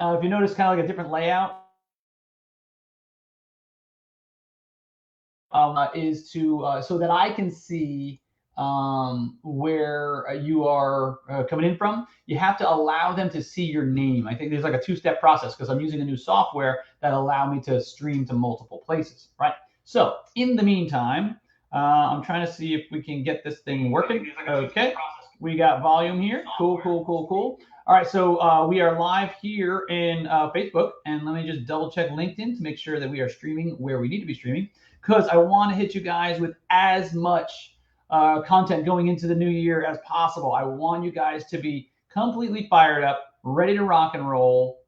if you notice, kind of like a different layout. Is to so that I can see where you are coming in from. You have to allow them to see your name. I think there's like a two-step process because I'm using a new software that allow me to stream to multiple places, right? So in the meantime, I'm trying to see if we can get this thing working. Okay, we got volume here. Cool, cool, cool, cool. All right, so we are live here in Facebook, and let me just double check LinkedIn to make sure that we are streaming where we need to be streaming, because I want to hit you guys with as much content going into the new year as possible. I want you guys to be completely fired up, ready to rock and roll,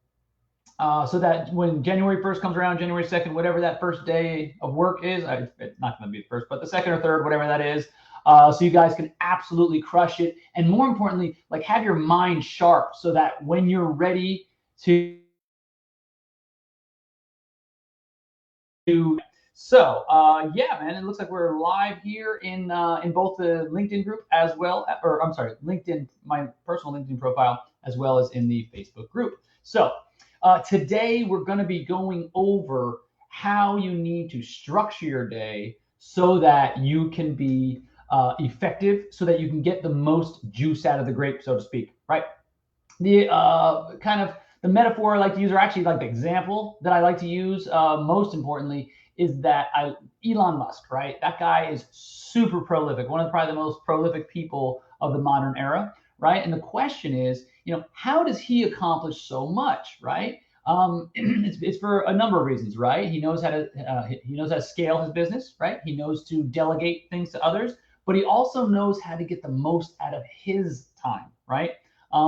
so that when January 1st comes around, January 2nd, whatever that first day of work is, it's not going to be the first, but the second or third, whatever that is, so you guys can absolutely crush it. And more importantly, like have your mind sharp so that when you're ready to So yeah, man, it looks like we're live here in both the LinkedIn group as well, or I'm sorry, LinkedIn, my personal LinkedIn profile, as well as in the Facebook group. So today we're going to be going over how you need to structure your day so that you can be effective, so that you can get the most juice out of the grape, so to speak, right? The kind of the metaphor I like to use, or actually like the example that I like to use, most importantly, is that Elon Musk, right? That guy is super prolific, one of probably the most prolific people of the modern era, right? And the question is, how does he accomplish so much, right? It's for a number of reasons, right? He knows how to scale his business, right? He knows to delegate things to others, but he also knows how to get the most out of his time, right?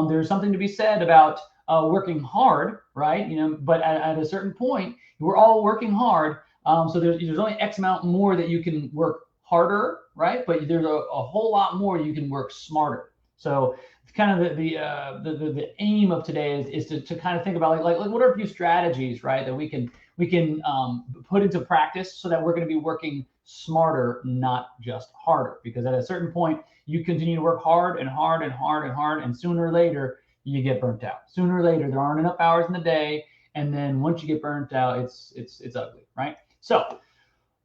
There's something to be said about working hard, right? But at a certain point, we're all working hard. So there's only X amount more that you can work harder, right? But there's a whole lot more you can work smarter. So kind of the aim of today is to kind of think about like what are a few strategies, right, that we can put into practice so that we're going to be working smarter, not just harder. Because at a certain point, you continue to work hard and hard and hard and hard, and sooner or later you get burnt out. Sooner or later, there aren't enough hours in the day, and then once you get burnt out, it's ugly, right? So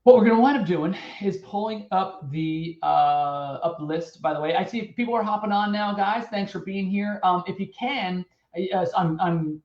what we're going to wind up doing is pulling up the list. By the way, I see people are hopping on now, guys. Thanks for being here. If you can, I'm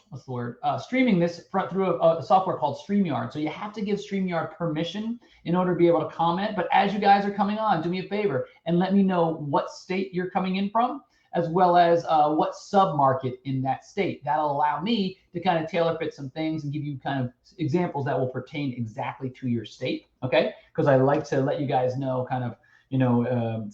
what's the word? Streaming this through a software called StreamYard. So you have to give StreamYard permission in order to be able to comment. But as you guys are coming on, do me a favor and let me know what state you're coming in from, as well as what sub-market in that state. That'll allow me to kind of tailor fit some things and give you kind of examples that will pertain exactly to your state, okay? Because I like to let you guys know kind of,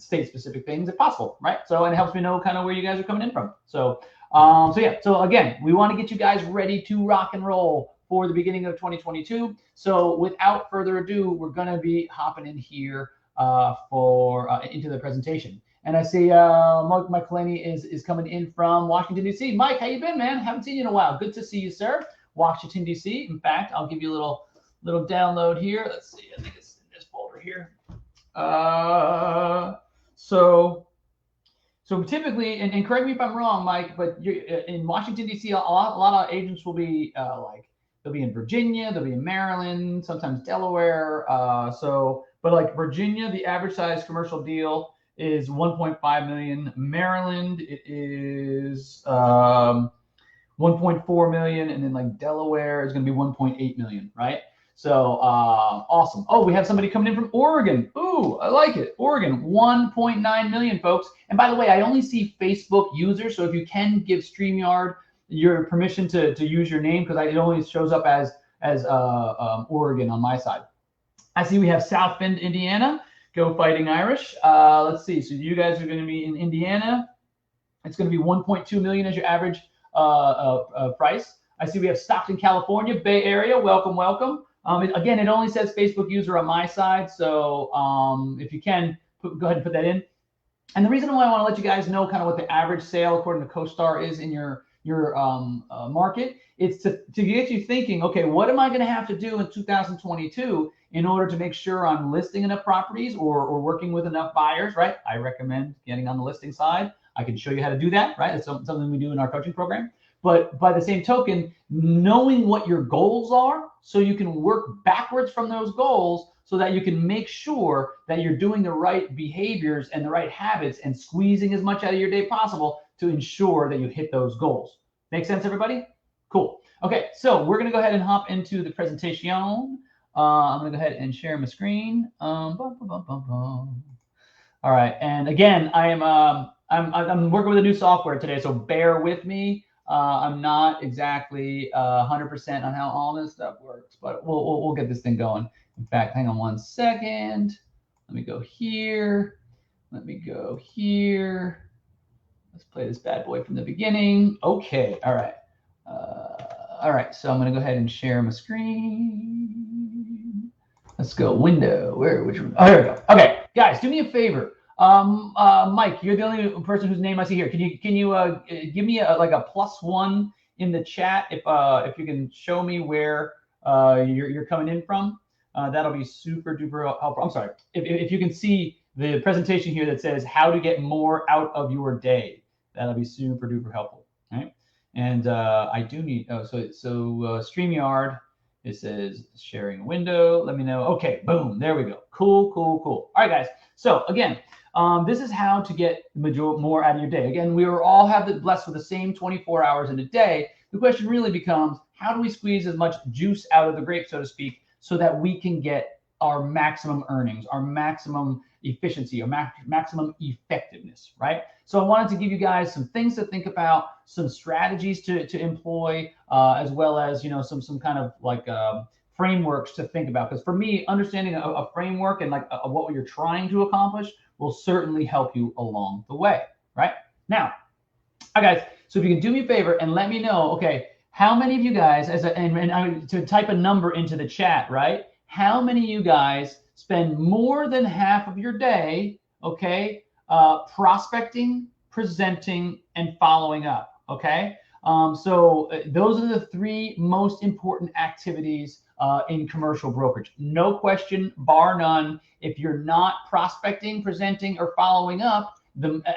state-specific things if possible, right? So and it helps me know kind of where you guys are coming in from. So yeah, so again, we want to get you guys ready to rock and roll for the beginning of 2022. So without further ado, we're going to be hopping in here into the presentation. And I see Mike Kalani is coming in from Washington, D.C. Mike, how you been, man? Haven't seen you in a while. Good to see you, sir. Washington, D.C. In fact, I'll give you a little download here. Let's see. I think it's in this folder here. So typically, and correct me if I'm wrong, Mike, but in Washington, D.C., a lot of agents will be they'll be in Virginia, they'll be in Maryland, sometimes Delaware. But like Virginia, the average size commercial deal is 1.5 million. Maryland, it is 1.4 million, and then like Delaware is going to be 1.8 million, right? So awesome. Oh, we have somebody coming in from Oregon. Ooh, I like it. Oregon, 1.9 million, folks. And by the way, I only see Facebook users, so if you can give StreamYard your permission to use your name, because it only shows up as Oregon on my side. I see we have South Bend, Indiana. Go Fighting Irish. Let's see. So you guys are going to be in Indiana. It's going to be 1.2 million as your average price. I see we have Stockton, California, Bay Area. Welcome, welcome. Again, it only says Facebook user on my side. So if you can, go ahead and put that in. And the reason why I want to let you guys know kind of what the average sale according to CoStar is in your market, it's to get you thinking, okay, what am I going to have to do in 2022 in order to make sure I'm listing enough properties or working with enough buyers, right? I recommend getting on the listing side. I can show you how to do that, right? That's something we do in our coaching program. But by the same token, knowing what your goals are so you can work backwards from those goals so that you can make sure that you're doing the right behaviors and the right habits and squeezing as much out of your day possible to ensure that you hit those goals. Make sense, everybody? Cool. Okay, so we're going to go ahead and hop into the presentation. I'm going to go ahead and share my screen. All right, and again, I'm working with a new software today, so bear with me. I'm not exactly 100% on how all this stuff works, but we'll get this thing going. In fact, hang on one second. Let me go here. Let me go here. Let's play this bad boy from the beginning. Okay, all right. All right, so I'm going to go ahead and share my screen. Let's go window. Which one? Oh, here we go. Okay, guys, do me a favor. Mike, you're the only person whose name I see here. Can you give me like a +1 in the chat if you can show me where you're coming in from? That'll be super duper helpful. I'm sorry. If you can see the presentation here that says how to get more out of your day, that'll be super duper helpful. Right? And I do need StreamYard. It says sharing window. Let me know. Okay, boom. There we go. Cool. All right, guys. So again, this is how to get more out of your day. Again, we are all blessed with the same 24 hours in a day. The question really becomes, how do we squeeze as much juice out of the grape, so to speak, so that we can get our maximum earnings, our maximum efficiency, our maximum effectiveness, right? So I wanted to give you guys some things to think about, some strategies to employ, as well as, some kind of like frameworks to think about. Because for me, understanding a framework and like what you're trying to accomplish will certainly help you along the way, right? Now, all right, guys, so if you can do me a favor and let me know, okay, how many of you guys, to type a number into the chat, right? How many of you guys spend more than half of your day, okay, prospecting, presenting, and following up, okay? So those are the 3 most important activities in commercial brokerage. No question, bar none. If you're not prospecting, presenting, or following up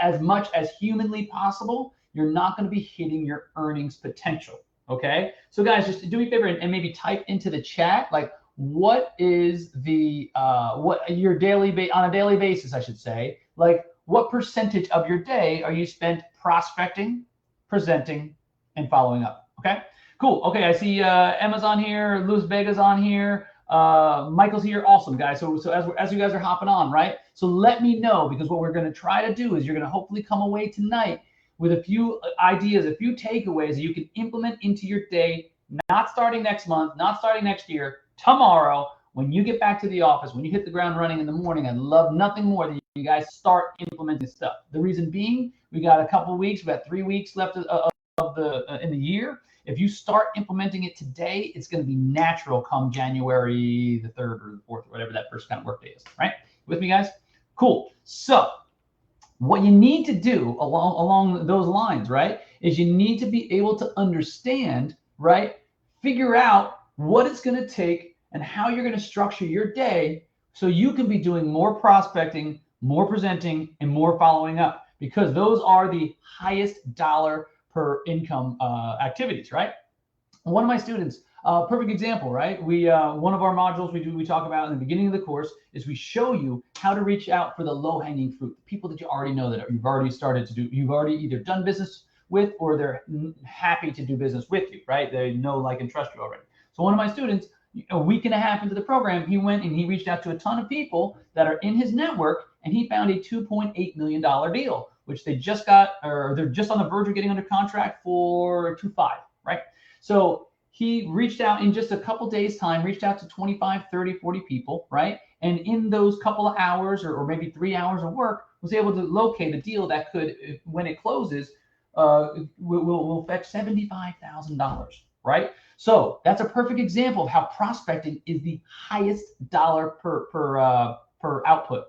as much as humanly possible, you're not going to be hitting your earnings potential, okay? So guys, just do me a favor and maybe type into the chat, like, what is the what your on a daily basis, I should say, like what percentage of your day are you spent prospecting, presenting, and following up? Okay, cool. Okay, I see Emma's on here, Luz Vega's on here, Michael's here. Awesome, guys. So as you guys are hopping on, right? So let me know, because what we're going to try to do is you're going to hopefully come away tonight with a few ideas, a few takeaways that you can implement into your day, not starting next month, not starting next year, tomorrow, when you get back to the office, when you hit the ground running in the morning. I'd love nothing more than you guys start implementing stuff. The reason being, we got a couple weeks, we got 3 weeks left in the year. If you start implementing it today, it's going to be natural come January the 3rd or the 4th, or whatever that first kind of work day is, right? With me, guys? Cool. So what you need to do along those lines, right, is you need to be able to understand, right, figure out what it's going to take and how you're going to structure your day so you can be doing more prospecting, more presenting, and more following up, because those are the highest dollar per income activities, right? One of my students, perfect example, right? One of our modules we talk about in the beginning of the course is we show you how to reach out for the low-hanging fruit, the people that you already know that you've already started to do, you've already either done business with, or they're happy to do business with you, right? They know, like, and trust you already. So one of my students, a week and a half into the program, he went and he reached out to a ton of people that are in his network, and he found a $2.8 million deal, which they just got, or they're just on the verge of getting under contract for 2.5, right? So he reached out in just a couple days time, reached out to 25, 30, 40 people, right? And in those couple of hours or maybe 3 hours of work, was able to locate a deal that could, when it closes, will fetch $75,000, right? So that's a perfect example of how prospecting is the highest dollar per output.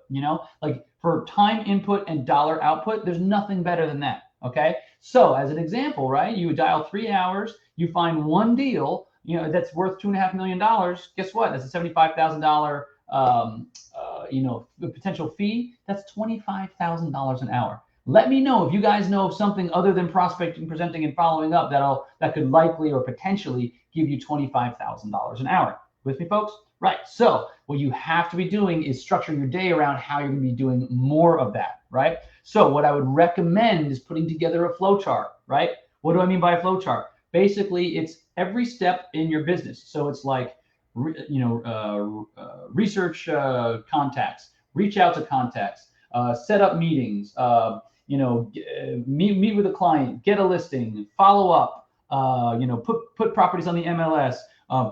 Like for time input and dollar output, there's nothing better than that. Okay. So as an example, right, you would dial 3 hours, you find one deal, that's worth $2.5 million. Guess what? That's a $75,000, the potential fee. That's $25,000 an hour. Let me know if you guys know of something other than prospecting, presenting, and following up that could likely or potentially give you $25,000 an hour. With me, folks? Right. So what you have to be doing is structuring your day around how you're going to be doing more of that. Right. So what I would recommend is putting together a flow chart. Right. What do I mean by a flow chart? Basically, it's every step in your business. So it's like, research contacts, reach out to contacts, set up meetings, meet with a client, get a listing, follow up, put properties on the MLS,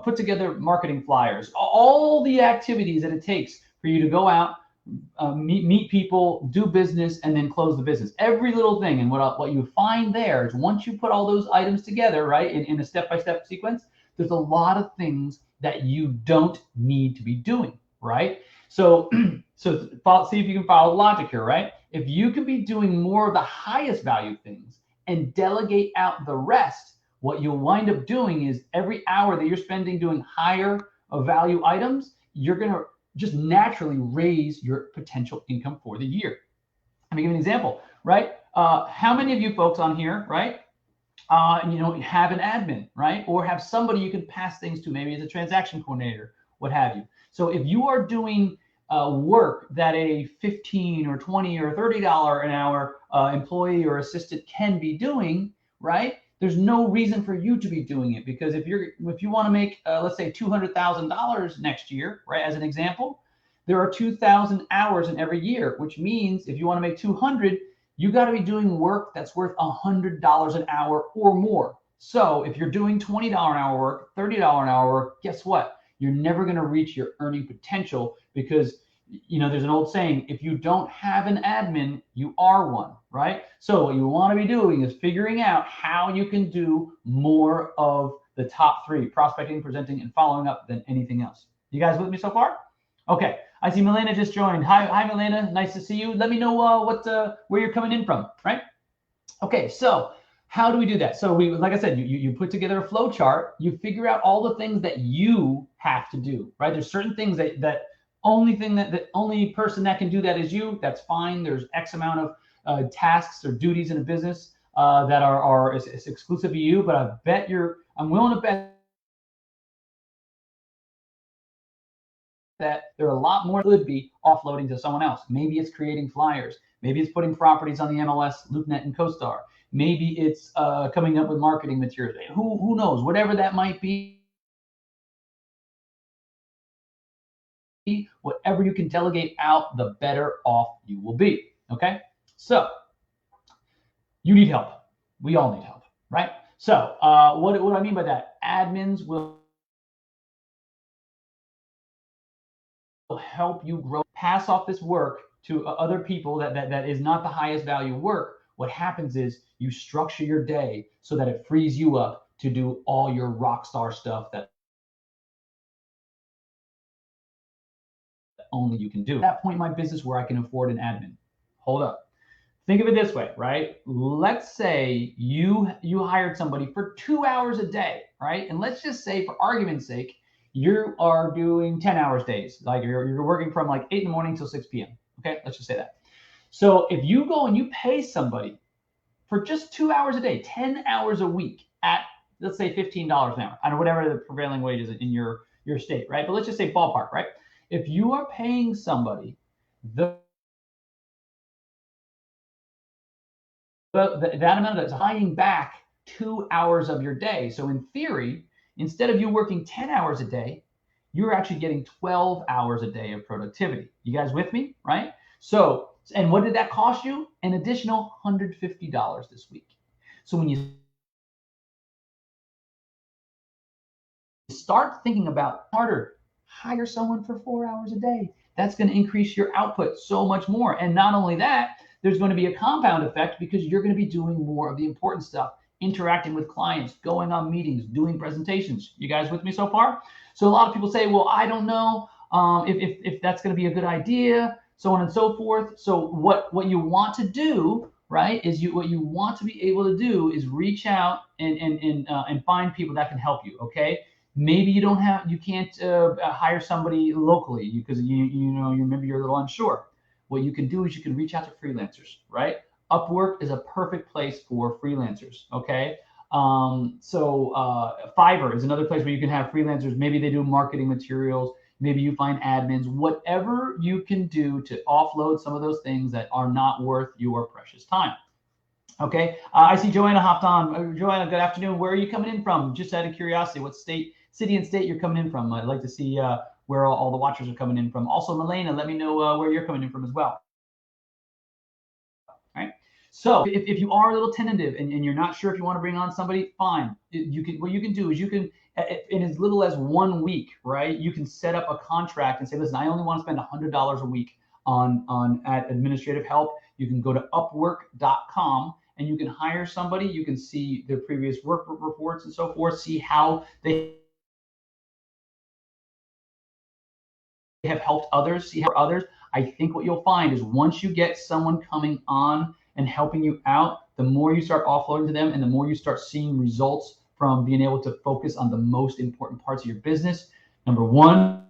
put together marketing flyers, all the activities that it takes for you to go out, meet people, do business, and then close the business. Every little thing. And what you find there is once you put all those items together, right, in a step-by-step sequence, there's a lot of things that you don't need to be doing, right? So, see if you can follow logic here, right? If you can be doing more of the highest value things and delegate out the rest, what you'll wind up doing is every hour that you're spending doing higher value items, you're going to just naturally raise your potential income for the year. Let me give you an example, right? How many of you folks on here, right, have an admin, right? Or have somebody you can pass things to, maybe as a transaction coordinator, what have you. So if you are doing work that a $15 or $20 or $30 an hour employee or assistant can be doing, right? There's no reason for you to be doing it, because if you want to make let's say $200,000 next year, right? As an example, there are 2,000 hours in every year, which means if you want to make 200, you got to be doing work that's worth $100 an hour or more. So if you're doing $20 an hour work, $30 an hour work, guess what? You're never going to reach your earning potential, because there's an old saying, if you don't have an admin, you are one, right? So what you want to be doing is figuring out how you can do more of the top three: prospecting, presenting, and following up, than anything else. You guys with me so far? Okay. I see Milena just joined. Hi, Milena. Nice to see you. Let me know where you're coming in from, right? Okay, so how do we do that? So like I said, you put together a flow chart. You figure out all the things that you have to do, right? There's certain things that only person that can do that is you. That's fine. There's X amount of tasks or duties in a business that are exclusive to you. But I'm willing to bet that there are a lot more could be offloading to someone else. Maybe it's creating flyers. Maybe it's putting properties on the MLS, LoopNet, and CoStar. Maybe it's coming up with marketing materials. Who knows? Whatever that might be, whatever you can delegate out, the better off you will be. Okay? So you need help. We all need help, right? So what do I mean by that? Admins will help you grow. Pass off this work to other people that is not the highest value work. What happens is you structure your day so that it frees you up to do all your rock star stuff that only you can do. At that point in my business where I can afford an admin. Hold up. Think of it this way, right? Let's say you hired somebody for 2 hours a day, right? And let's just say, for argument's sake, you are doing 10 hours days. Like you're working from like 8 in the morning till 6 p.m. Okay, let's just say that. So if you go and you pay somebody for just 2 hours a day, 10 hours a week at, let's say, $15 an hour, I don't know, whatever the prevailing wage is in your state, right? But let's just say ballpark, right? If you are paying somebody that amount, that's buying back 2 hours of your day. So in theory, instead of you working 10 hours a day, you're actually getting 12 hours a day of productivity. You guys with me, right? So, and what did that cost you? An additional $150 this week. So when you start thinking about harder, hire someone for 4 hours a day. That's going to increase your output so much more. And not only that, there's going to be a compound effect, because you're going to be doing more of the important stuff, interacting with clients, going on meetings, doing presentations. You guys with me so far? So a lot of people say, well, I don't know if that's going to be a good idea, so on and so forth. So what you want to do, right, is what you want to be able to do is reach out and find people that can help you. Okay. Maybe you can't hire somebody locally because maybe you're a little unsure. What you can do is you can reach out to freelancers, right? Upwork is a perfect place for freelancers. Okay. Fiverr is another place where you can have freelancers. Maybe they do marketing materials. Maybe you find admins, whatever you can do to offload some of those things that are not worth your precious time. Okay. I see Joanna hopped on. Joanna, good afternoon. Where are you coming in from? Just out of curiosity, what city and state you're coming in from? I'd like to see where all the watchers are coming in from. Also, Milena, let me know where you're coming in from as well. Right. So if you are a little tentative and you're not sure if you want to bring on somebody, fine. What you can do is you can, in as little as 1 week, right? You can set up a contract and say, listen, I only want to spend $100 a week on administrative help. You can go to Upwork.com and you can hire somebody. You can see their previous work reports and so forth. See how they have helped others. See how others. I think what you'll find is once you get someone coming on and helping you out, the more you start offloading to them and the more you start seeing results from being able to focus on the most important parts of your business. Number one,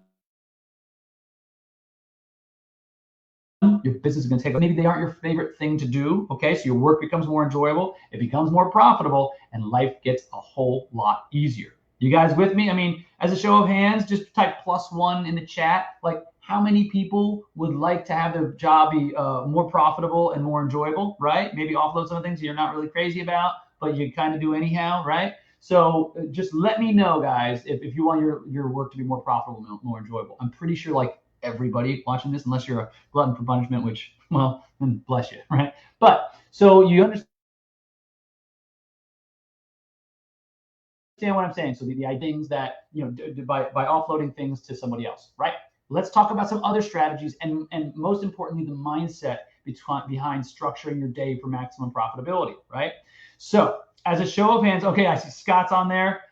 your business is going to take, maybe they aren't your favorite thing to do. Okay. So your work becomes more enjoyable. It becomes more profitable and life gets a whole lot easier. You guys with me? I mean, as a show of hands, just type +1 in the chat. Like, how many people would like to have their job be more profitable and more enjoyable, right? Maybe offload some things you're not really crazy about, but you kind of do anyhow, right? So just let me know, guys, if you want your work to be more profitable, more enjoyable. I'm pretty sure like everybody watching this, unless you're a glutton for punishment, which, well, then bless you, right? But so you understand what I'm saying. So the things that, by offloading things to somebody else, right? Let's talk about some other strategies and most importantly, the mindset behind structuring your day for maximum profitability, right? So as a show of hands, okay, I see Scott's on there.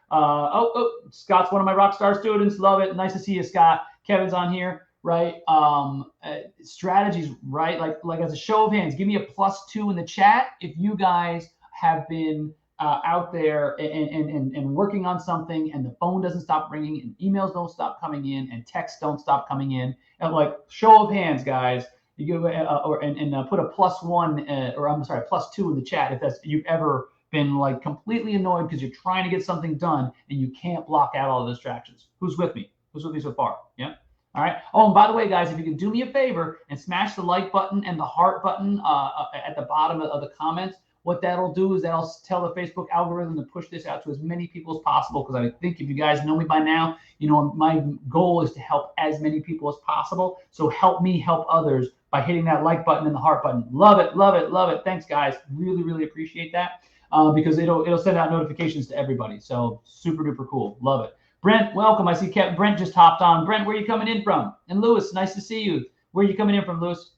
Scott's one of my Rockstar students. Love it. Nice to see you, Scott. Kevin's on here, right? Strategies, right? Like as a show of hands, give me a +2 in the chat if you guys have been out there and working on something and the phone doesn't stop ringing and emails don't stop coming in and texts don't stop coming in. And like, show of hands, guys, you give put a +1 or I'm sorry, +2 in the chat if you've ever been like completely annoyed because you're trying to get something done and you can't block out all the distractions. Who's with me? Who's with me so far? Yeah. All right. Oh, and by the way, guys, if you can do me a favor and smash the like button and the heart button at the bottom of the comments, what that'll do is that'll tell the Facebook algorithm to push this out to as many people as possible. Because I think if you guys know me by now, my goal is to help as many people as possible. So help me help others by hitting that like button and the heart button. Love it, love it, love it. Thanks, guys. Really, really appreciate that because it'll send out notifications to everybody. So super duper cool. Love it. Brent, welcome. I see Brent just hopped on. Brent, where are you coming in from? And Lewis, nice to see you. Where are you coming in from, Lewis?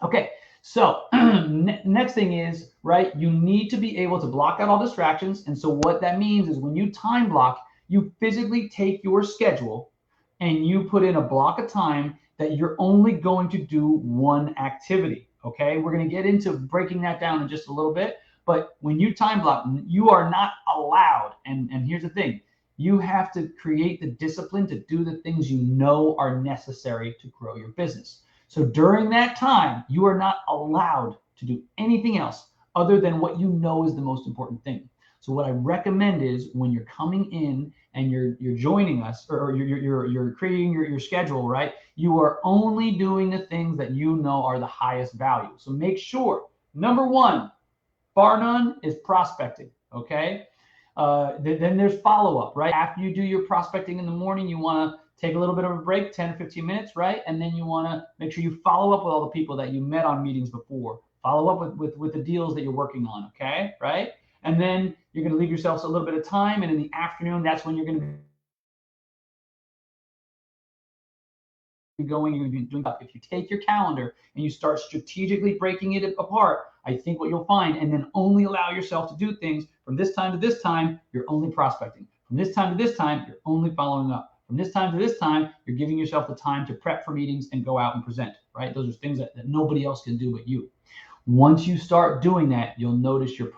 Okay. So next thing is, right, you need to be able to block out all distractions. And so what that means is when you time block, you physically take your schedule and you put in a block of time that you're only going to do one activity. Okay, we're going to get into breaking that down in just a little bit. But when you time block, you are not allowed. And here's the thing. You have to create the discipline to do the things you know are necessary to grow your business. So during that time, you are not allowed to do anything else other than what you know is the most important thing. So what I recommend is when you're coming in and you're joining us or you're creating your schedule, right? You are only doing the things that you know are the highest value. So make sure, number one, bar none, is prospecting, okay? Then there's follow-up, right? After you do your prospecting in the morning, you want to take a little bit of a break, 10 or 15 minutes, right? And then you want to make sure you follow up with all the people that you met on meetings before. Follow up with the deals that you're working on, okay? Right? And then you're going to leave yourself a little bit of time. And in the afternoon, that's when you're going to be going, you're going to be doing stuff. If you take your calendar and you start strategically breaking it apart, I think what you'll find, and then only allow yourself to do things from this time to this time, you're only prospecting. From this time to this time, you're only following up. From this time to this time, you're giving yourself the time to prep for meetings and go out and present, right? Those are things that nobody else can do but you. Once you start doing that, you'll notice your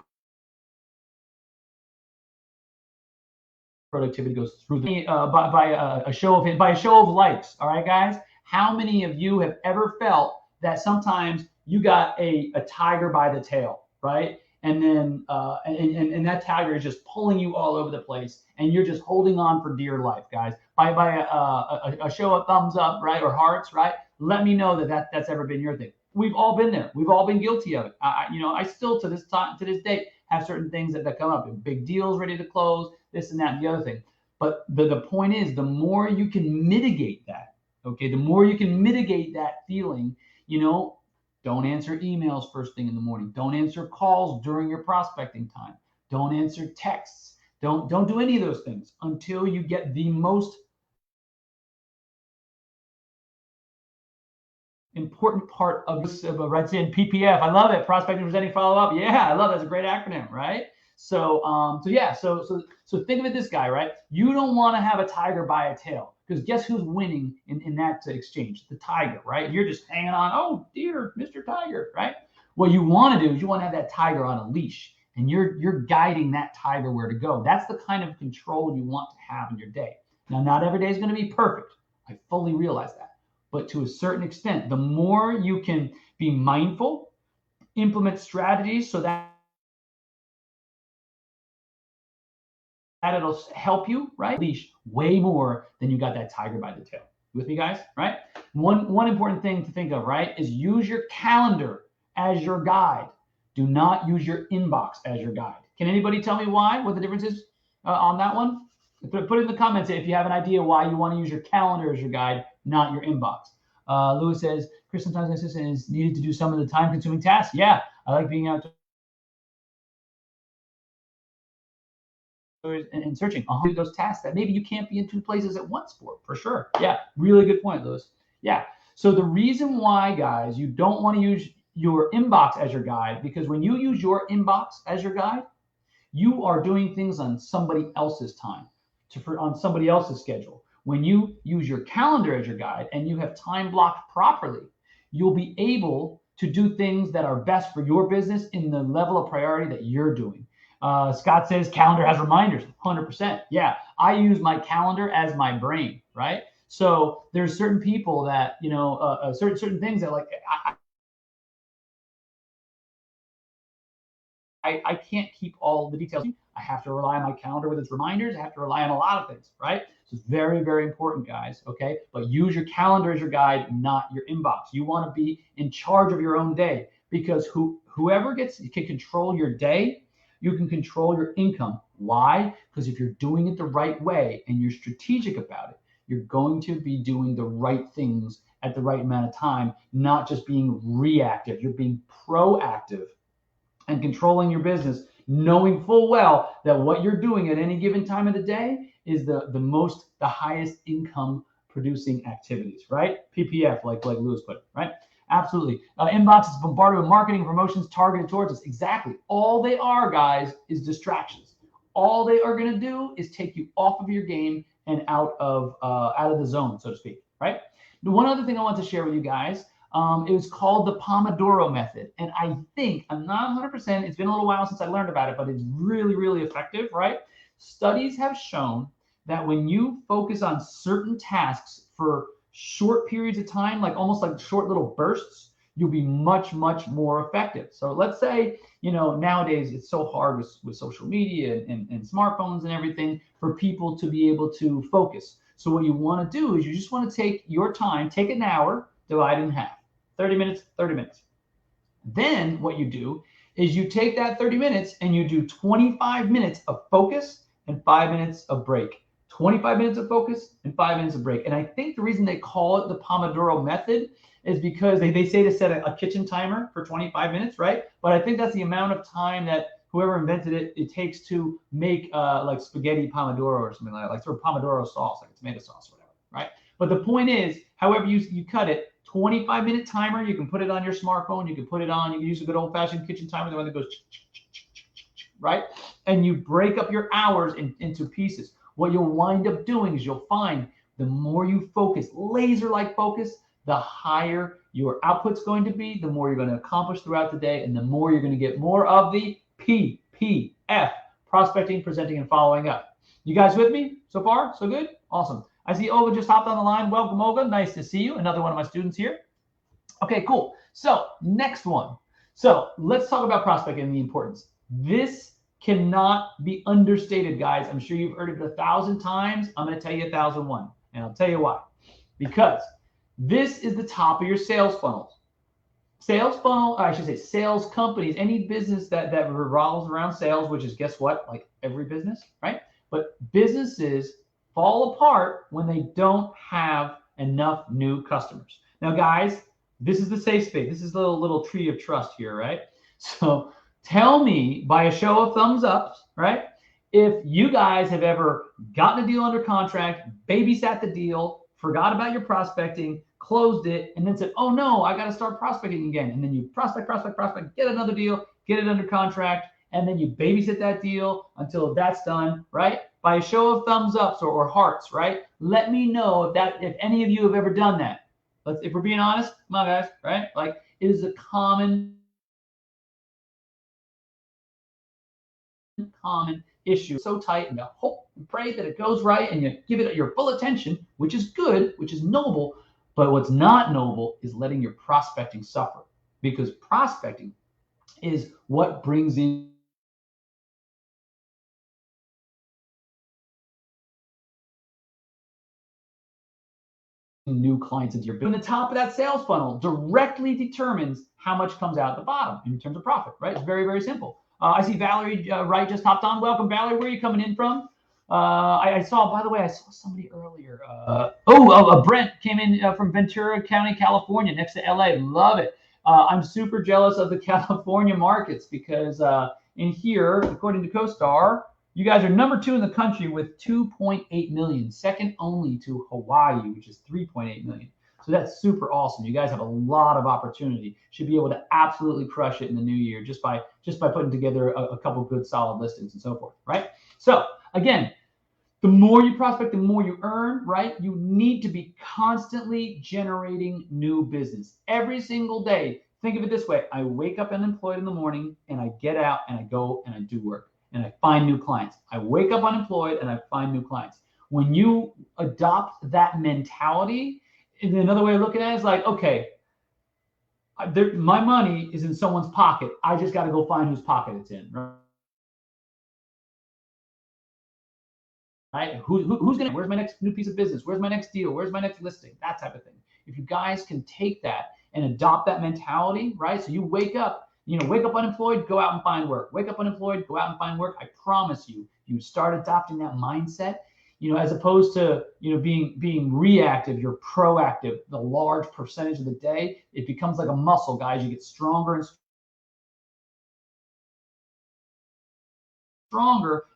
productivity goes through by a show of likes. All right, guys. How many of you have ever felt that sometimes you got a tiger by the tail, right? And then and that tiger is just pulling you all over the place, and you're just holding on for dear life, guys. By a show of thumbs up, right, or hearts, right? Let me know that's ever been your thing. We've all been there. We've all been guilty of it. I still to this time, to this day, have certain things that come up, big deals ready to close, this and that, and the other thing. But the point is, the more you can mitigate that, okay, the more you can mitigate that feeling, don't answer emails first thing in the morning. Don't answer calls during your prospecting time. Don't answer texts. Don't do any of those things until you get the most important part of this, right? In PPF. I love it. Prospecting, presenting, follow up. Yeah, I love it. That's a great acronym, right? So think of it this guy, right? You don't want to have a tiger by a tail, because guess who's winning in that exchange? The tiger, right? You're just hanging on. Oh dear, Mr. Tiger, right? What you want to do is you want to have that tiger on a leash, and you're guiding that tiger where to go. That's the kind of control you want to have in your day. Now, not every day is going to be perfect. I fully realize that. But to a certain extent, the more you can be mindful, implement strategies so that it'll help you, right? Leash way more than you got that tiger by the tail. You with me, guys? Right? One important thing to think of, right, is use your calendar as your guide. Do not use your inbox as your guide. Can anybody tell me why? What the difference is on that one? Put it in the comments if you have an idea why you want to use your calendar as your guide, not your inbox. Lewis says, Chris, sometimes my assistant is needed to do some of the time-consuming tasks. Yeah, I like being out and searching those tasks that maybe you can't be in two places at once for sure. Yeah, really good point, Lewis. Yeah. So the reason why, guys, you don't want to use your inbox as your guide, because when you use your inbox as your guide, you are doing things on somebody else's time, on somebody else's schedule. When you use your calendar as your guide and you have time blocked properly, you'll be able to do things that are best for your business in the level of priority that you're doing. Scott says calendar has reminders. 100%. Yeah, I use my calendar as my brain, right? So there's certain people that, certain things that like, I can't keep all the details. I have to rely on my calendar with its reminders. I have to rely on a lot of things, right? So it's very, very important, guys, okay? But use your calendar as your guide, not your inbox. You want to be in charge of your own day, because whoever can control your day, you can control your income. Why? Because if you're doing it the right way and you're strategic about it, you're going to be doing the right things at the right amount of time, not just being reactive. You're being proactive and controlling your business, knowing full well that what you're doing at any given time of the day is the highest income producing activities, right? PPF, like Lewis put it, right? Absolutely. Inbox is bombarded with marketing and promotions targeted towards us. Exactly. All they are, guys, is distractions. All they are going to do is take you off of your game and out of the zone, so to speak, right? The one other thing I want to share with you guys, it was called the Pomodoro Method. And I think, I'm not 100%, it's been a little while since I learned about it, but it's really, really effective, right? Studies have shown that when you focus on certain tasks for short periods of time, like almost like short little bursts, you'll be much, much more effective. So let's say, nowadays it's so hard with social media and smartphones and everything for people to be able to focus. So what you want to do is you just want to take your time, take an hour, divide it in half. 30 minutes, 30 minutes. Then what you do is you take that 30 minutes and you do 25 minutes of focus and 5 minutes of break. 25 minutes of focus and 5 minutes of break. And I think the reason they call it the Pomodoro Method is because they say to set a kitchen timer for 25 minutes, right? But I think that's the amount of time that whoever invented it takes to make like spaghetti Pomodoro or something like sort of Pomodoro sauce, like tomato sauce, whatever, right? But the point is, however you cut it, 25-minute timer, you can put it on your smartphone, you can use a good old-fashioned kitchen timer, the one that goes, right? And you break up your hours into pieces. What you'll wind up doing is you'll find the more you focus, laser-like focus, the higher your output's going to be, the more you're going to accomplish throughout the day, and the more you're going to get more of the PPF, prospecting, presenting, and following up. You guys with me so far? So good? Awesome. I see Olga just hopped on the line. Welcome, Olga. Nice to see you. Another one of my students here. Okay, cool. So next one. So let's talk about prospecting and the importance. This cannot be understated, guys. I'm sure you've heard it 1,000 times. I'm going to tell you 1,001, and I'll tell you why. Because this is the top of your sales funnels. Sales funnel, I should say sales companies, any business that revolves around sales, which is, guess what, like every business, right? But businesses fall apart when they don't have enough new customers. Now, guys, this is the safe space. This is the little tree of trust here, right? So tell me by a show of thumbs up, right? If you guys have ever gotten a deal under contract, babysat the deal, forgot about your prospecting, closed it, and then said, oh no, I got to start prospecting again. And then you prospect, get another deal, get it under contract, and then you babysit that deal until that's done, right? By a show of thumbs ups or hearts, right? Let me know if any of you have ever done that. If we're being honest, come on guys, right? Like it is a common issue. So tight, and you hope and pray that it goes right, and you give it your full attention, which is good, which is noble. But what's not noble is letting your prospecting suffer, because prospecting is what brings in new clients into your business. And the top of that sales funnel directly determines how much comes out at the bottom in terms of profit, right? It's very, very simple. I see Valerie Wright just hopped on. Welcome, Valerie. Where are you coming in from? I saw, by the way, I saw somebody earlier. Brent came in from Ventura County, California, next to LA. Love it. I'm super jealous of the California markets because in here, according to CoStar, you guys are number 2 in the country with 2.8 million, second only to Hawaii, which is 3.8 million. So that's super awesome. You guys have a lot of opportunity. Should be able to absolutely crush it in the new year just by putting together a couple good solid listings and so forth, right? So again, the more you prospect, the more you earn, right? You need to be constantly generating new business every single day. Think of it this way. I wake up unemployed in the morning and I get out and I go and I do work and I find new clients. I wake up unemployed and I find new clients. When you adopt that mentality, another way of looking at it is like, okay, my money is in someone's pocket. I just got to go find whose pocket it's in, right? Who's gonna? Where's my next new piece of business? Where's my next deal? Where's my next listing? That type of thing. If you guys can take that and adopt that mentality, right? So you wake up unemployed, go out and find work. Wake up unemployed, go out and find work. I promise you, you start adopting that mindset, as opposed to being reactive, you're proactive. The large percentage of the day, it becomes like a muscle, guys. You get stronger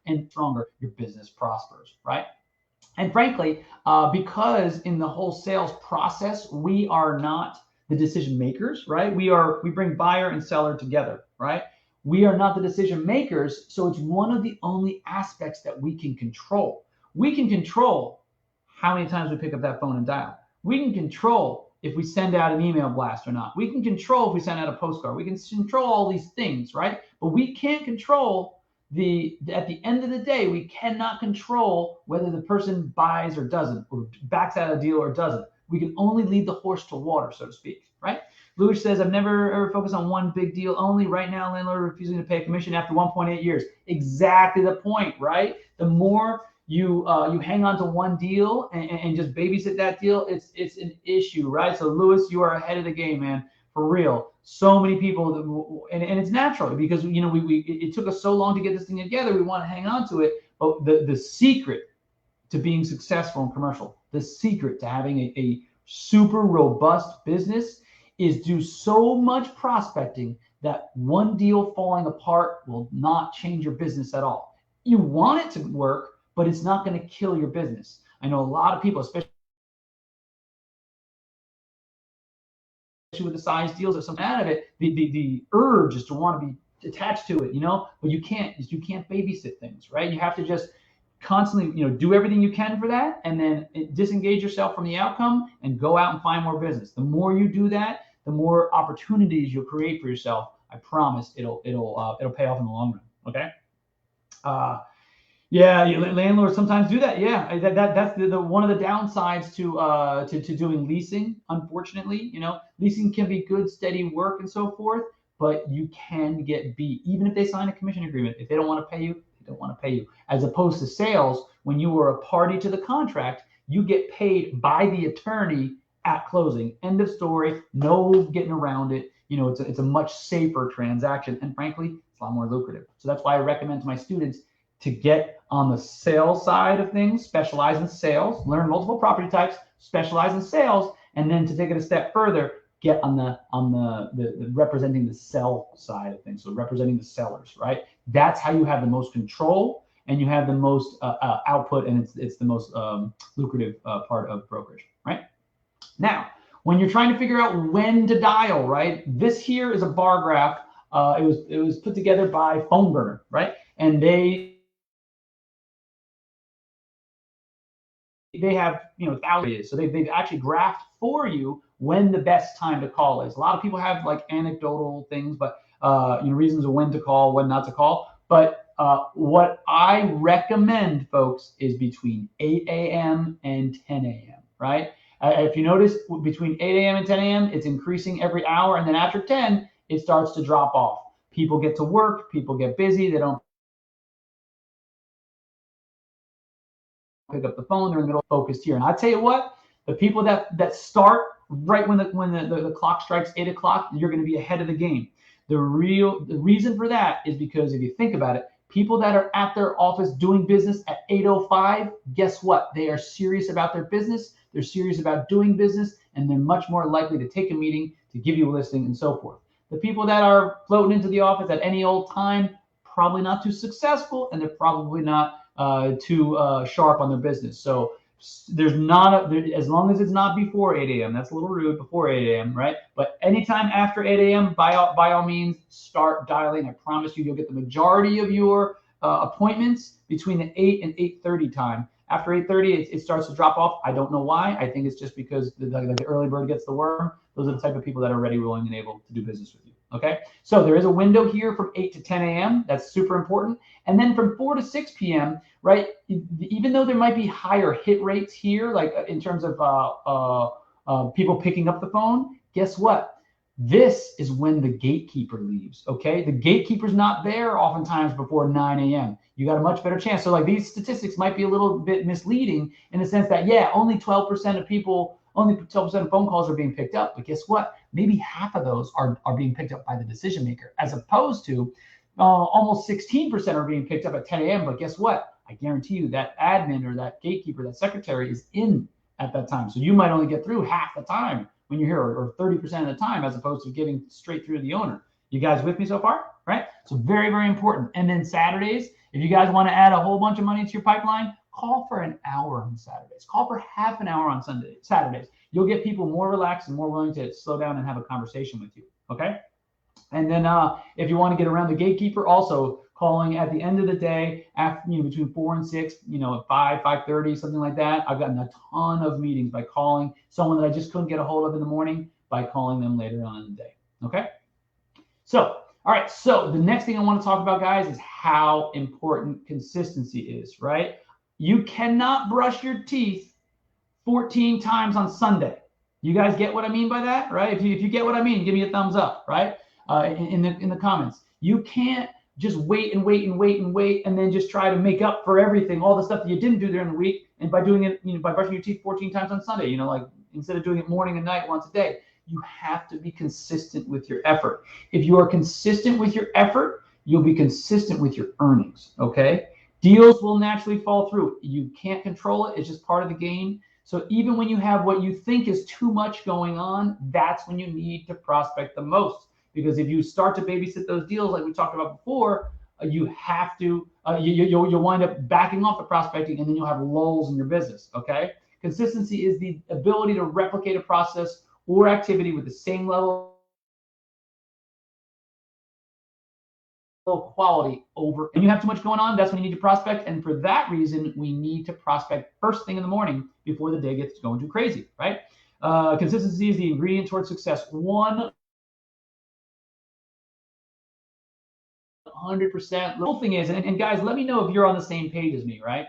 and stronger, your business prospers, right? And frankly, because in the whole sales process, we are not the decision makers, right? We bring buyer and seller together, right? We are not the decision makers, so it's one of the only aspects that we can control. We can control how many times we pick up that phone and dial. We can control if we send out an email blast or not. We can control if we send out a postcard. We can control all these things, right? But we can't control at the end of the day, we cannot control whether the person buys or doesn't, or backs out a deal or doesn't. We can only lead the horse to water, so to speak, right? Lewis says, I've never ever focused on one big deal only. Right now, landlord refusing to pay a commission after 1.8 years. Exactly the point, right? The more you hang on to one deal and just babysit that deal, it's an issue, right? So Lewis, you are ahead of the game, man. For real. So many people, and it's natural because it took us so long to get this thing together. We want to hang on to it, but the secret to being successful in commercial, the secret to having a super robust business is do so much prospecting that one deal falling apart will not change your business at all. You want it to work, but it's not going to kill your business. I know a lot of people, especially with the size deals or something out of it, the urge is to want to be attached to it, but you can't babysit things, right? You have to just constantly, do everything you can for that, and then disengage yourself from the outcome and go out and find more business. The more you do that, the more opportunities you'll create for yourself. I promise it'll pay off in the long run. Okay. Yeah, landlords sometimes do that. Yeah, that's the one of the downsides to doing leasing. Unfortunately, leasing can be good, steady work and so forth, but you can get beat even if they sign a commission agreement. If they don't want to pay you, they don't want to pay you. As opposed to sales, when you were a party to the contract, you get paid by the attorney at closing. End of story. No getting around it. It's a much safer transaction, and frankly, it's a lot more lucrative. So that's why I recommend to my students to get on the sales side of things, specialize in sales, learn multiple property types, specialize in sales, and then to take it a step further, get on the representing the sell side of things, so representing the sellers, right? That's how you have the most control and you have the most output, and it's the most lucrative part of brokerage, right? Now, when you're trying to figure out when to dial, right? This here is a bar graph. It was put together by Phone Burner, right? And they have thousands, so they've actually graphed for you when the best time to call is. A lot of people have like anecdotal things, but reasons of when to call, when not to call. But what I recommend, folks, is between 8 a.m. and 10 a.m. Right? If you notice, between 8 a.m. and 10 a.m., it's increasing every hour, and then after 10, it starts to drop off. People get to work, people get busy, they don't pick up the phone, they're in the middle focused here. And I tell you what, the people that start right when the clock strikes 8 o'clock, you're going to be ahead of the game. The reason for that is because if you think about it, people that are at their office doing business at 8:05, guess what? They are serious about their business, they're serious about doing business, and they're much more likely to take a meeting, to give you a listing, and so forth. The people that are floating into the office at any old time, probably not too successful, and they're probably not too sharp on their business. So there's not as long as it's not before 8 a.m. That's a little rude, before 8 a.m. right? But anytime after 8 a.m. by all means, start dialing. I promise you'll get the majority of your appointments between the 8 and 8:30 time. After 8:30, it starts to drop off. I don't know why. I think it's just because the early bird gets the worm. Those are the type of people that are ready, willing, and able to do business with you. Okay, so there is a window here from 8 to 10 a.m. That's super important. And then from 4 to 6 p.m., right, even though there might be higher hit rates here, like in terms of people picking up the phone, guess what? This is when the gatekeeper leaves, okay? The gatekeeper's not there oftentimes before 9 a.m. You got a much better chance. So like these statistics might be a little bit misleading in the sense that, yeah, only 12% of phone calls are being picked up. But guess what? Maybe half of those are being picked up by the decision maker, as opposed to almost 16% are being picked up at 10 a.m. But guess what? I guarantee you that admin or that gatekeeper, that secretary is in at that time. So you might only get through half the time when you're here, or 30% of the time, as opposed to getting straight through to the owner. You guys with me so far? Right? So very, very important. And then Saturdays, if you guys want to add a whole bunch of money to your pipeline, call for an hour on Saturdays. Call for half an hour on Saturdays. You'll get people more relaxed and more willing to slow down and have a conversation with you. Okay? And then if you want to get around the gatekeeper, also calling at the end of the day, after between 4 and 6, at 5:30, something like that. I've gotten a ton of meetings by calling someone that I just couldn't get a hold of in the morning, by calling them later on in the day. Okay. So, all right. So the next thing I want to talk about, guys, is how important consistency is, right? You cannot brush your teeth 14 times on Sunday. You guys get what I mean by that, right? If you get what I mean, give me a thumbs up, right? In the comments. You can't just wait and wait and wait and wait and then just try to make up for everything, all the stuff that you didn't do during the week, and by doing it, by brushing your teeth 14 times on Sunday, like instead of doing it morning and night once a day. You have to be consistent with your effort. If you are consistent with your effort, you'll be consistent with your earnings, okay? Deals will naturally fall through. You can't control it. It's just part of the game. So even when you have what you think is too much going on, that's when you need to prospect the most. Because if you start to babysit those deals, like we talked about before, you have to, you'll wind up backing off the prospecting, and then you'll have lulls in your business, okay? Consistency is the ability to replicate a process or activity with the same level quality over. And you have too much going on, that's when you need to prospect. And for that reason, we need to prospect first thing in the morning before the day gets going too crazy, right? Consistency is the ingredient towards success. One 100%. The whole thing is, and guys, let me know if you're on the same page as me, right?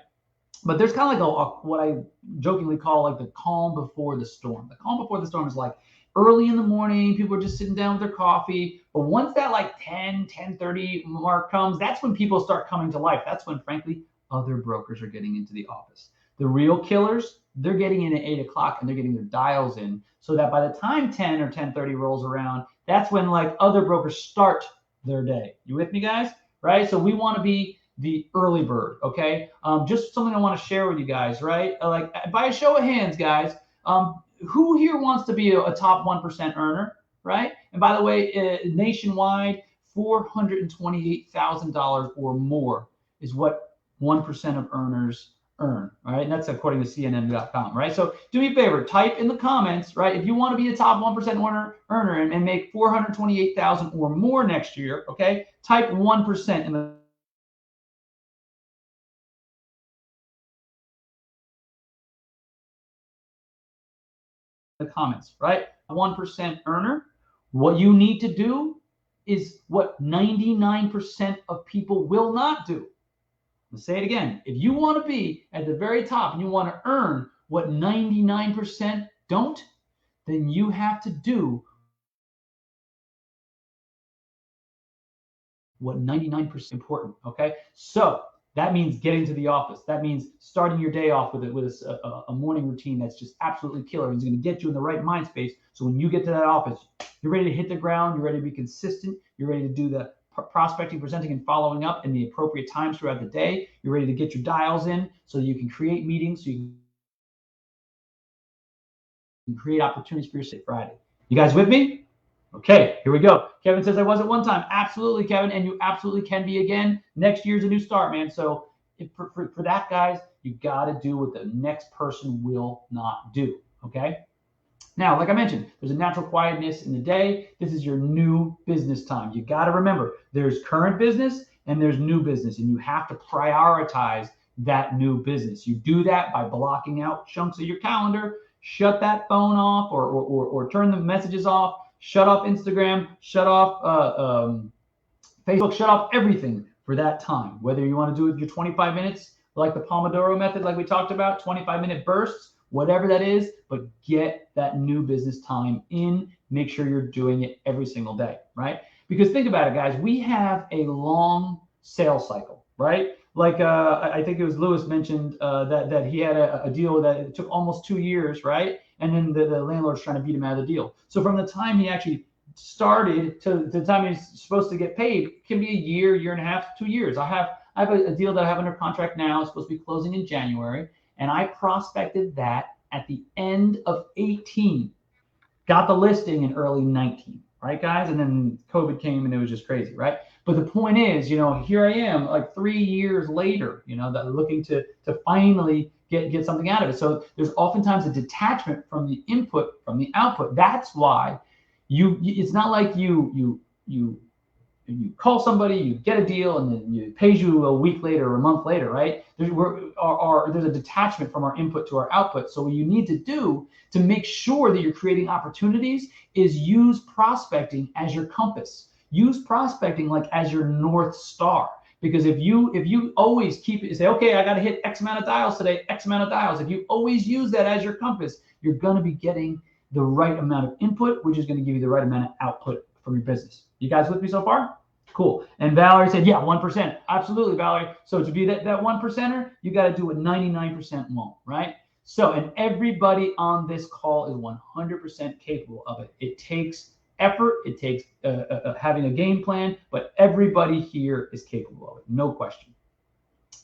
But there's kind of like what I jokingly call like the calm before the storm. The calm before the storm is like early in the morning, people are just sitting down with their coffee. But once that like 10:30 mark comes, that's when people start coming to life. That's when, frankly, other brokers are getting into the office. The real killers, they're getting in at 8 o'clock and they're getting their dials in so that by the time 10 or 10:30 rolls around, that's when like other brokers start their day. You with me, guys? Right? So we want to be the early bird, okay? Just something I want to share with you guys, right? Like by a show of hands, guys, who here wants to be a top 1% earner, right? And by the way, nationwide, $428,000 or more is what 1% of earners earn, right? And that's according to CNN.com, right? So do me a favor, type in the comments, right? If you want to be a top 1% earner and make 428,000 or more next year, okay? Type 1% in the comments, right? 1% earner. What you need to do is what 99% of people will not do. Let's say it again. If you want to be at the very top and you want to earn what 99% don't, then you have to do what 99% important. Okay. So that means getting to the office. That means starting your day off with a morning routine that's just absolutely killer. It's going to get you in the right mind space. So when you get to that office, you're ready to hit the ground. You're ready to be consistent. You're ready to do the prospecting, presenting, and following up in the appropriate times throughout the day. You're ready to get your dials in so that you can create meetings, so you can create opportunities for your Friday. You guys with me? Okay, here we go. Kevin says I was at one time. Absolutely, Kevin, and you absolutely can be again. Next year's a new start, man. So for that, guys, you got to do what the next person will not do, okay? Now, like I mentioned, there's a natural quietness in the day. This is your new business time. You got to remember, there's current business and there's new business, and you have to prioritize that new business. You do that by blocking out chunks of your calendar, shut that phone off or turn the messages off, shut off Instagram, shut off Facebook, shut off everything for that time. Whether you want to do it your 25 minutes, like the Pomodoro Method, like we talked about, 25-minute bursts, whatever that is, but get that new business time in. Make sure you're doing it every single day, right? Because think about it, guys. We have a long sales cycle, right? Like I think it was Lewis mentioned that he had a deal that it took almost 2 years, right? And then the landlord's trying to beat him out of the deal. So from the time he actually started to the time he's supposed to get paid can be a year, year and a half, 2 years. I have a deal that I have under contract now. It's supposed to be closing in January. And I prospected that at the end of 18, got the listing in early 19, right, guys? And then COVID came and it was just crazy, right? But the point is, here I am like 3 years later, that looking to finally get something out of it. So there's oftentimes a detachment from the input, from the output. That's why it's not like you call somebody, you get a deal, and then it pays you a week later or a month later, right? There's a detachment from our input to our output. So what you need to do to make sure that you're creating opportunities is use prospecting as your compass. Use prospecting like as your North Star. Because if you always keep it, say, okay, I got to hit X amount of dials today, X amount of dials. If you always use that as your compass, you're going to be getting the right amount of input, which is going to give you the right amount of output from your business. You guys with me so far? Cool. And Valerie said, yeah, 1%. Absolutely, Valerie. So to be that 1%er, you got to do what 99% won't, right? So, and everybody on this call is 100% capable of it. It takes effort. It takes having a game plan, but everybody here is capable of it. No question.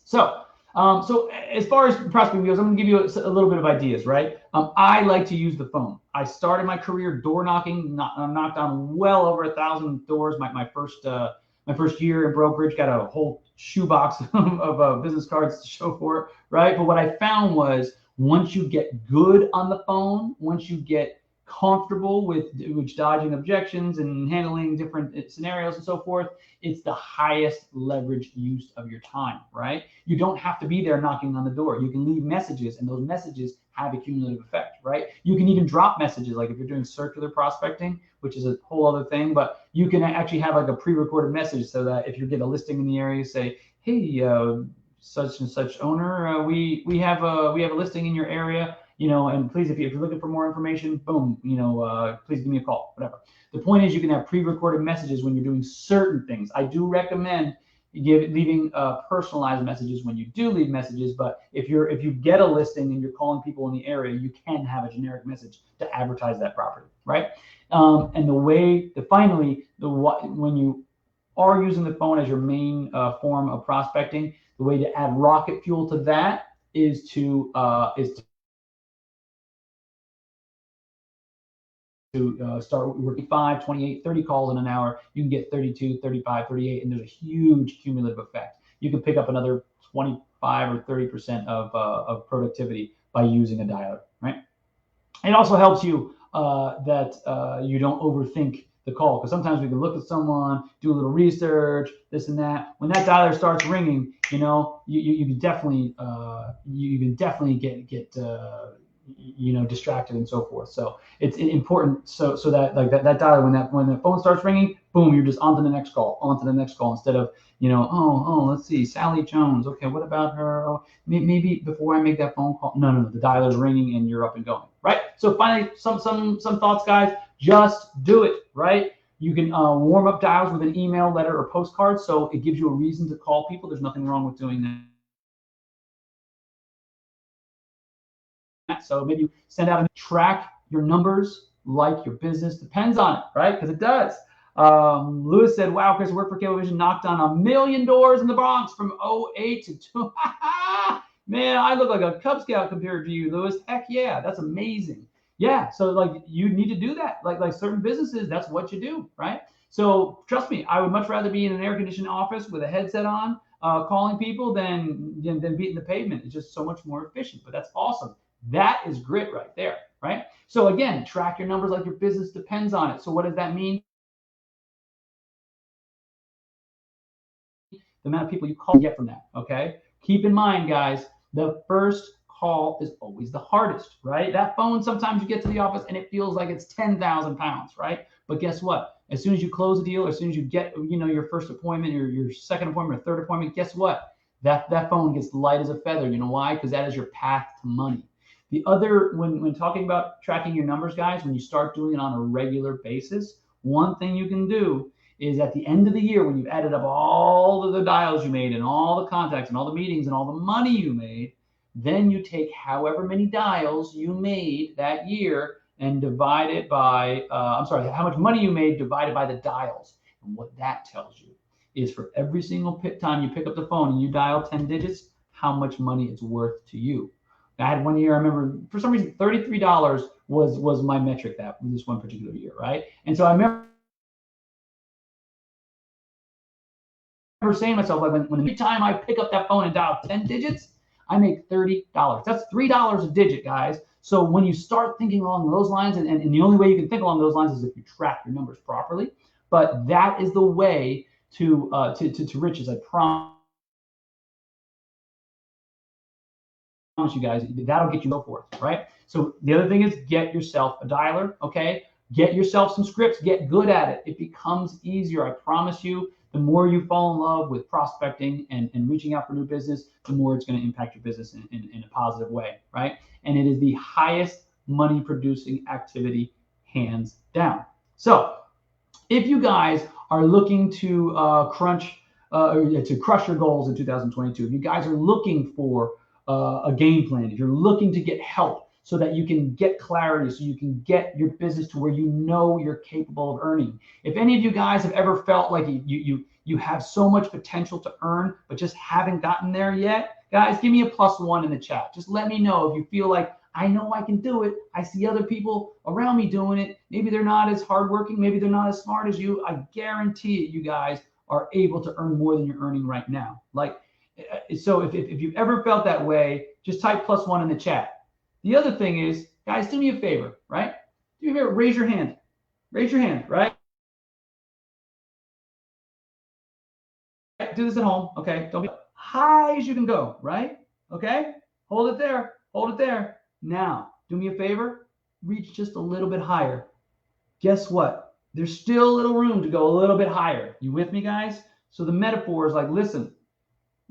So as far as prospecting goes, I'm going to give you a little bit of ideas, right? I like to use the phone. I started my career door knocking. Knocked on well over 1,000 doors. My first year in brokerage, got a whole shoebox of business cards to show for it, right? But what I found was once you get good on the phone, once you get comfortable with dodging objections and handling different scenarios and so forth, it's the highest leverage use of your time, right? You don't have to be there knocking on the door. You can leave messages, and those messages have a cumulative effect, right? You can even drop messages, like if you're doing circular prospecting, which is a whole other thing, but you can actually have like a pre-recorded message so that if you get a listing in the area, say, hey, such and such owner, we have a listing in your area, and please, if you're looking for more information, boom, please give me a call, whatever. The point is, you can have pre-recorded messages when you're doing certain things. I do recommend leaving personalized messages when you do leave messages, but if you get a listing and you're calling people in the area, you can have a generic message to advertise that property, right? And when you are using the phone as your main form of prospecting, the way to add rocket fuel to that is to start working 5, 28, 30 calls in an hour. You can get 32, 35, 38, and there's a huge cumulative effect. You can pick up another 25 or 30% of productivity by using a dialer, right? It also helps you that you don't overthink the call, because sometimes we can look at someone, do a little research, this and that. When that dialer starts ringing, you can definitely get distracted and so forth. So it's important so that like that dialer, when the phone starts ringing, boom, you're just on to the next call, instead of let's see, Sally Jones. Okay, what about her? Oh, maybe before I make that phone call. No, the dialer's ringing and you're up and going, right? So finally, some thoughts, guys. Just do it, right? You can warm up dials with an email, letter, or postcard, so it gives you a reason to call people. There's nothing wrong with doing that. So maybe you send out and track your numbers like your business depends on it, right? Because it does. Lewis said, wow, Chris, worked for Cablevision, knocked on 1 million doors in the Bronx from 08 to 2. Man, I look like a Cub Scout compared to you, Lewis. Heck yeah, that's amazing. Yeah, so like you need to do that. Like certain businesses, that's what you do, right? So trust me, I would much rather be in an air-conditioned office with a headset on, calling people than beating the pavement. It's just so much more efficient. But that's awesome. That is grit right there, right? So again, track your numbers like your business depends on it. So what does that mean? The amount of people you call, get from that, okay? Keep in mind, guys, the first call is always the hardest, right? That phone, sometimes you get to the office and it feels like it's 10,000 pounds, right? But guess what? As soon as you close a deal, as soon as you get, your first appointment, or your second appointment, or third appointment, guess what? That phone gets light as a feather. You know why? Because that is your path to money. The other, when talking about tracking your numbers, guys, when you start doing it on a regular basis, one thing you can do is at the end of the year, when you've added up all of the dials you made and all the contacts and all the meetings and all the money you made, then you take however many dials you made that year and divide it by, how much money you made divided by the dials. And what that tells you is for every single time you pick up the phone and you dial 10 digits, how much money it's worth to you. I had one year, I remember, for some reason, $33 was my metric that this one particular year, right? And so I remember saying to myself, like, when the time I pick up that phone and dial 10 digits, I make $30. That's $3 a digit, guys. So when you start thinking along those lines, and the only way you can think along those lines is if you track your numbers properly. But that is the way to riches, I promise you guys. That'll get you so forth, right? So the other thing is, get yourself a dialer, okay? Get yourself some scripts. Get good at it. It becomes easier, I promise you. The more you fall in love with prospecting and reaching out for new business, the more it's going to impact your business in a positive way, right? And it is the highest money producing activity, hands down. So if you guys are looking to crush your goals in 2022, if you guys are looking for a game plan, if you're looking to get help so that you can get clarity, so you can get your business to where you're capable of earning. If any of you guys have ever felt like you have so much potential to earn, but just haven't gotten there yet, guys, give me a +1 in the chat. Just let me know if you feel like, I know I can do it. I see other people around me doing it. Maybe they're not as hardworking. Maybe they're not as smart as you. I guarantee it, you guys are able to earn more than you're earning right now. So if you've ever felt that way, just type +1 in the chat. The other thing is, guys, do me a favor, right? Do me a favor, raise your hand. Raise your hand, right? Do this at home, okay? Don't be high as you can go, right? Okay? Hold it there. Hold it there. Now, do me a favor. Reach just a little bit higher. Guess what? There's still a little room to go a little bit higher. You with me, guys? So the metaphor is like, listen,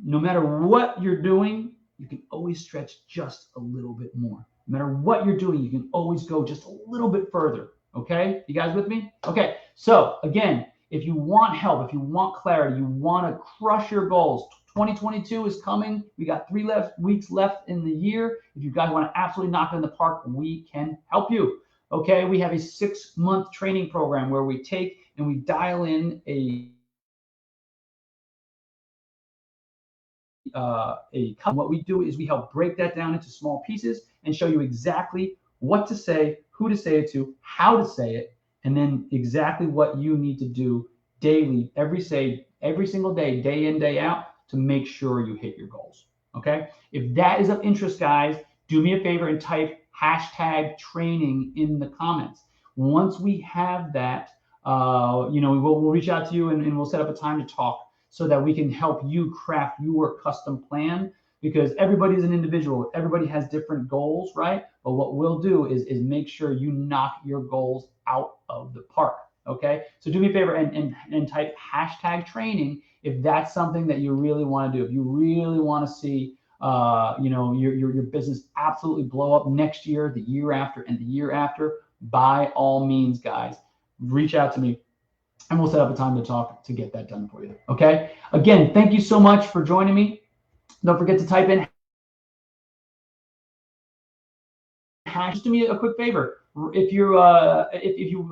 no matter what you're doing, you can always stretch just a little bit more. No matter what you're doing, you can always go just a little bit further. Okay? You guys with me? Okay. So again, if you want help, if you want clarity, you want to crush your goals, 2022 is coming. We got 3 weeks left in the year. If you guys want to absolutely knock it in the park, we can help you. Okay, we have a 6-month training program where we take and we dial in what we do is we help break that down into small pieces and show you exactly what to say, who to say it to, how to say it, and then exactly what you need to do daily, every single day, day in, day out, to make sure you hit your goals. Okay. If that is of interest, guys, do me a favor and type #training in the comments. Once we have that, we'll reach out to you and we'll set up a time to talk so that we can help you craft your custom plan, because everybody's an individual. Everybody has different goals, right? But what we'll do is make sure you knock your goals out of the park. Okay. So do me a favor and type #training if that's something that you really want to do. If you really want to see your business absolutely blow up next year, the year after, and the year after, by all means, guys, reach out to me and we'll set up a time to talk to get that done for you. Okay. Again, thank you so much for joining me. Don't forget to type in just do me a quick favor. If you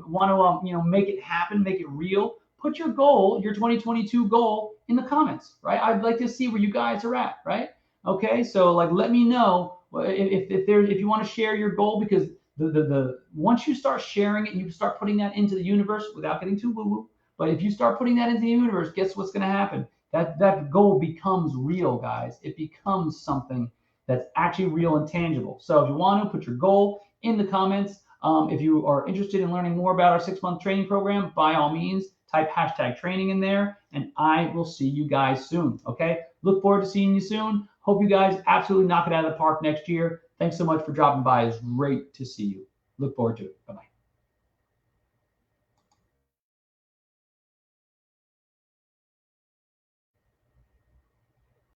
want to make it happen, make it real, put your goal, your 2022 goal, in the comments, right? I'd like to see where you guys are at, right? Okay, so like let me know if you want to share your goal, because the once you start sharing it, you start putting that into the universe without getting too woo woo. But if you start putting that into the universe, guess what's going to happen? That goal becomes real, guys. It becomes something that's actually real and tangible. So if you want to, put your goal in the comments. If you are interested in learning more about our 6-month training program, by all means, type #training in there, and I will see you guys soon. Okay. Look forward to seeing you soon. Hope you guys absolutely knock it out of the park next year. Thanks so much for dropping by. It's great to see you. Look forward to it. Bye-bye.